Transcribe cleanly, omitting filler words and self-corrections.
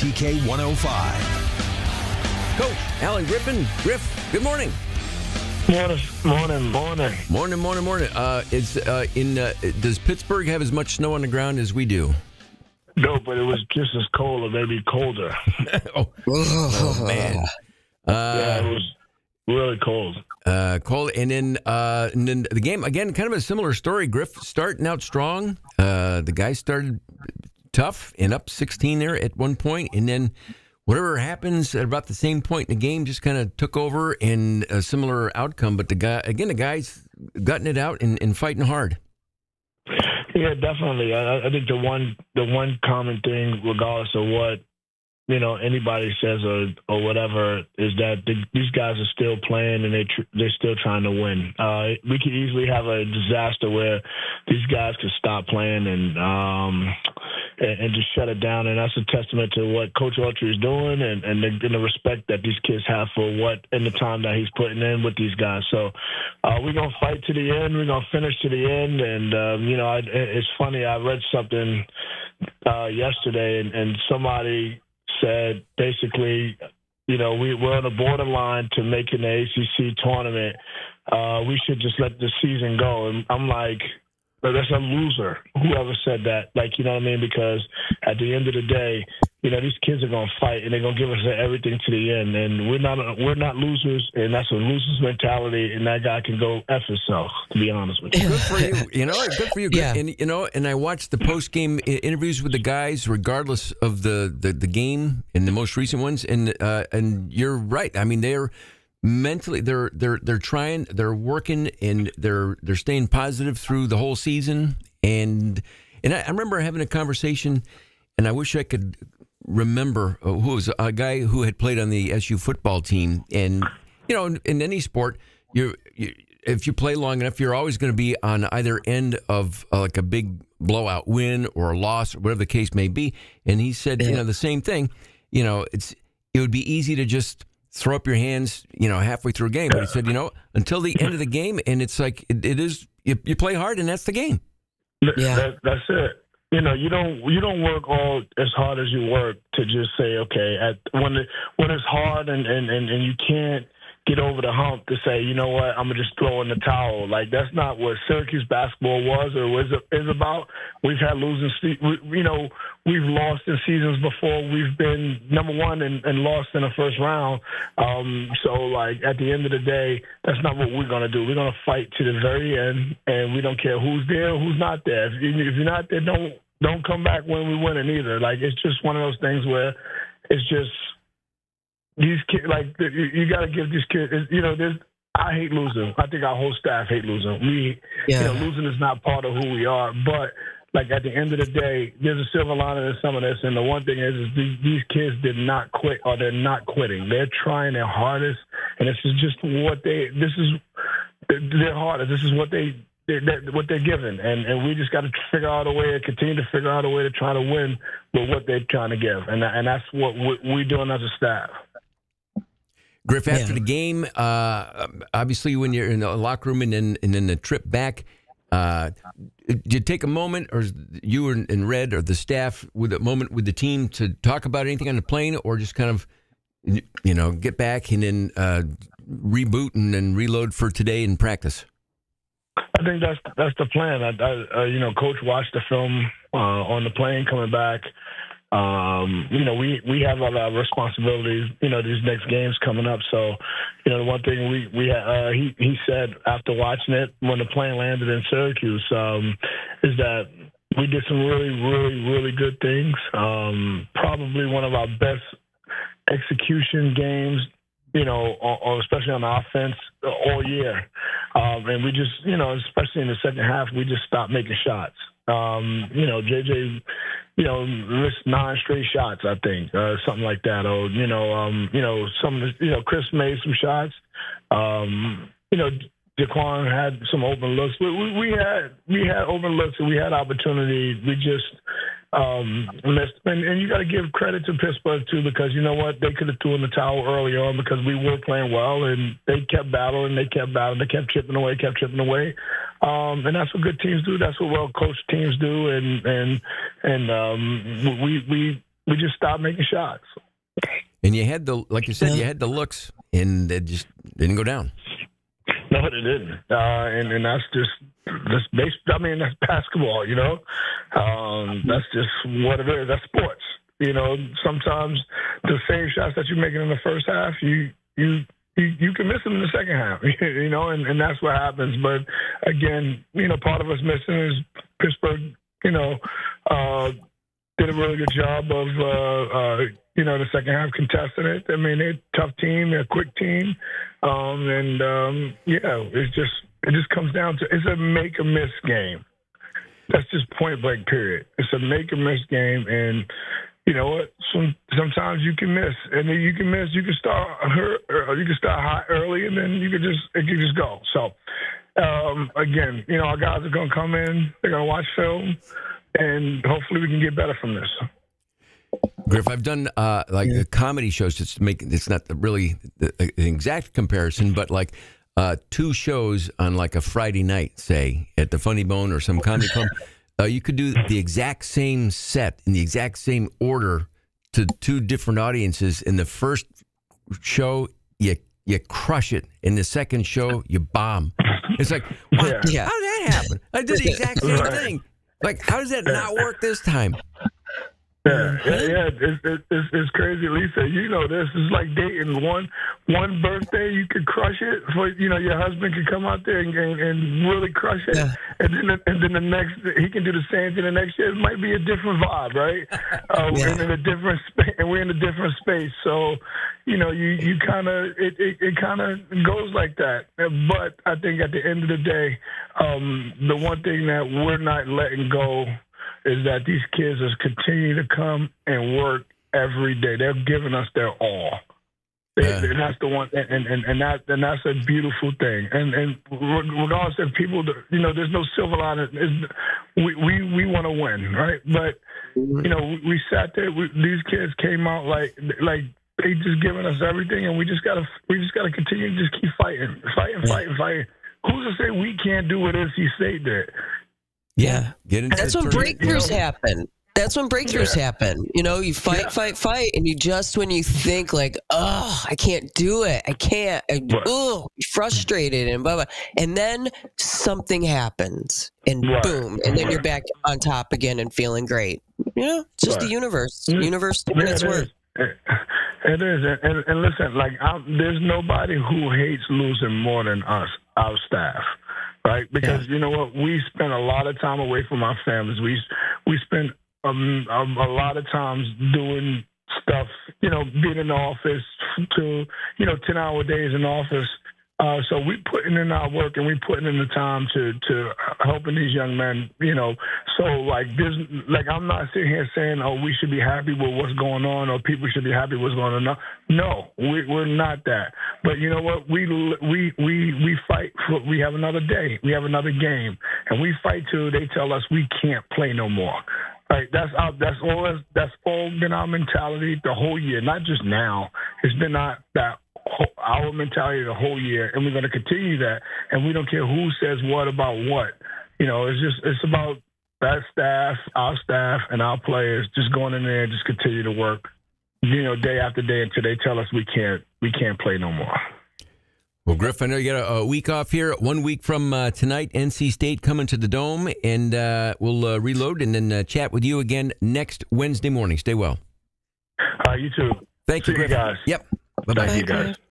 WTK 105. Coach Alan Griffin. Griff, good morning. Morning. Does Pittsburgh have as much snow on the ground as we do? No, but it was just as cold or maybe colder. oh man. Yeah, it was really cold. Cold, and then the game again, kind of a similar story. Griff starting out strong. The guys started tough and up 16 there at one point, and then whatever happens at about the same point in the game just kind of took over and a similar outcome. But the guys gutting it out and fighting hard. Yeah, definitely. I think the one common thing, regardless of what anybody says or whatever, is that these guys are still playing and they're still trying to win. We could easily have a disaster where these guys could stop playing and just shut it down, and that's a testament to what Coach Autry is doing and the respect that these kids have for what and the time that he's putting in with these guys. So we're gonna fight to the end. We're gonna finish to the end, and it's funny. I read something yesterday, and somebody said basically, we're on the borderline to making the ACC tournament. We should just let the season go. And I'm like, that's a loser. Whoever said that, you know what I mean? Because at the end of the day, these kids are going to fight and they're going to give us everything to the end. And we're not losers, and that's a loser's mentality. And that guy can go F himself, to be honest with you. Good for you. Good for you. Yeah. And I watched the post-game interviews with the guys, regardless of the game and the most recent ones. And you're right. I mean, they're mentally, they're trying, they're working, and they're staying positive through the whole season. And I remember having a conversation, and I wish I could remember who was a guy who had played on the SU football team. And in any sport, if you play long enough, you're always going to be on either end of like a big blowout win or a loss, or whatever the case may be. And he said, the same thing. It would be easy to just throw up your hands, halfway through a game. But he said, until the end of the game, and it's like it is. You play hard, and that's the game. Yeah, that's it. You don't work all as hard as you work to just say, okay, when it's hard and you can't get over the hump to say, you know what, I'm gonna just throw in the towel. Like, that's not what Syracuse basketball was or is about. We've had losing, we've lost in seasons before. We've been number one and lost in the first round. So at the end of the day, that's not what we're gonna do. We're gonna fight to the very end, and we don't care who's there or who's not there. If you're not there, don't come back when we win it either. It's just one of those things where it's just these kids. You got to give these kids. I hate losing. I think our whole staff hate losing. Losing is not part of who we are. But at the end of the day, there's a silver lining in some of this. And the one thing is these kids did not quit, or they're not quitting. They're trying their hardest, and this is just what their hardest. This is what they're given, and we just got to figure out a way to continue to figure out a way to try to win with what they're trying to give, and that's what we're doing as a staff. Griff, after the game, obviously when you're in the locker room and then the trip back, did you take a moment, or you and Red or the staff with a moment with the team to talk about anything on the plane, or just kind of get back and then reboot and then reload for today in practice? I think that's the plan. Coach watched the film on the plane coming back. We have a lot of responsibilities, these next games coming up. So, the one thing he said after watching it when the plane landed in Syracuse is that we did some really, really, really good things. Probably one of our best execution games, especially on the offense all year. And we just, especially in the second half, we just stopped making shots. JJ, missed 9 straight shots, I think, something like that. Or, Chris made some shots. Jaquan had some open looks. We had open looks and we had opportunity. We just missed. And you got to give credit to Pittsburgh too, because you know what, they could have thrown the towel early on because we were playing well and they kept battling. They kept chipping away. And that's what good teams do. That's what well-coached teams do. And we just stopped making shots. And you had like you said, you had the looks, and it just didn't go down. No, it didn't. And that's that's basketball, you know. That's just what it is. That's sports. You know, sometimes the same shots that you're making in the first half, you can miss them in the second half, you know, and that's what happens. But again, you know, part of us missing is Pittsburgh, you know, did a really good job of, you know, the second half contesting it. I mean, they're a tough team, they're a quick team. It just comes down to, it's a make or miss game. That's just point blank, period. It's a make or miss game. And you know what? Sometimes you can miss, and then you can miss. You can start hot early, and then it can just go. So again, you know, our guys are going to come in. They're going to watch film, and hopefully we can get better from this. Griff, I've done comedy shows. It's not really an exact comparison, but like 2 shows on like a Friday night, say at the Funny Bone or some comedy club. You could do the exact same set in the exact same order to 2 different audiences. In the first show, you crush it. In the second show, you bomb. It's like, how did that happen? I did the exact same thing. Like, how does that not work this time? It's crazy, Lisa. You know this. It's like dating. One birthday you could crush it. For you know, your husband can come out there and really crush it, and then the next he can do the same thing the next year. It might be a different vibe, right? We're in a different space, and we're in a different space. So, you know, you kind of it kind of goes like that. But I think at the end of the day, the one thing that we're not letting go is that these kids are continuing to come and work every day. They're giving us their all. And that's the one, and that's a beautiful thing. And regardless of people, you know, there's no silver lining. We want to win, right? But you know, we sat there. These kids came out like they just giving us everything, and we just gotta continue to just keep fighting. Who's to say we can't do what NC State did? Yeah, that's when breakthroughs happen. That's when breakthroughs happen. You know, you fight, and you just, when you think like, oh, I can't do it. I can't. You're frustrated and blah, blah. And then something happens and boom. And then you're back on top again and feeling great. You know, it's just the universe. Universe doing its work. It is. And listen, like, there's nobody who hates losing more than us, our staff. Right, because you know what, we spend a lot of time away from our families. We spend a lot of times doing stuff, you know, being in the office to 10-hour days in the office. So we putting in our work and we putting in the time to helping these young men, you know. So like I'm not sitting here saying, oh, we should be happy with what's going on or people should be happy with what's going on. No, we're not that. But you know what? We fight for. We have another day. We have another game, and we fight till they tell us we can't play no more. Right? That's all been our mentality the whole year. Not just now. It's been our mentality the whole year, and we're going to continue that. And we don't care who says what about what. You know, it's about that staff, our staff, and our players just going in there and just continue to work, you know, day after day until they tell us we can't play no more. Well, Griff, I know you got a week off here. 1 week from tonight, NC State coming to the Dome, and we'll reload and then chat with you again next Wednesday morning. Stay well. You too. Thank you, Griff. Guys. Yep. Bye-bye. Thank you, guys.